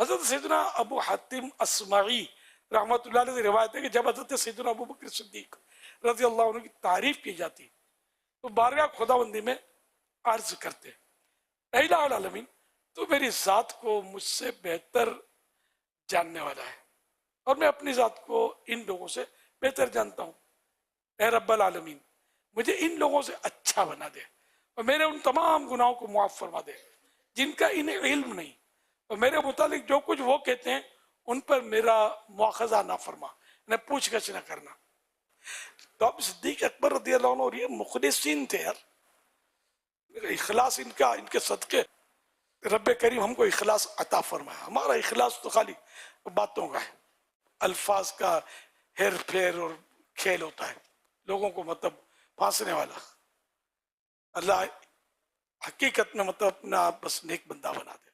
हजरत सैयदना अबू हातिम अस्माई रहमतुल्लाह अलैह से रिवायत है कि जब हजरत सैयदना अबू बकर सिद्दीक रज़ी अल्लाह अन्हु की तारीफ की जाती तो बारगाह खुदाबंदी में अर्ज करते, ऐ इलाहुल आलमीन, तो मेरी ज़ात को मुझसे बेहतर जानने वाला है और मैं अपनी ज़ात को इन लोगों से बेहतर जानता हूँ। ऐ रब्बल आलमीन, मुझे इन लोगों से अच्छा बना दे और मेरे उन तमाम गुनाहों को मुआफ़ फरमा दे जिनका इन्हें इल्म नहीं, और मेरे मुतालिक जो कुछ वो कहते हैं उन पर मेरा मुआखज़ा ना फरमा, न पूछ गछ न करना। तो अब सिद्दीक अकबर रज़ी अल्लाह अन्हु और ये मुखलिसीन थे यार, इखलास इनका, इनके सदक़े रब्बे करीम हमको इखलास अता फरमाया। हमारा इखलास तो खाली बातों का है, अल्फाज का हेर फेर और खेल होता है, लोगों को मतलब फांसने वाला। अल्लाह हकीकत में मतलब अपना बस नेक बंदा बना दे।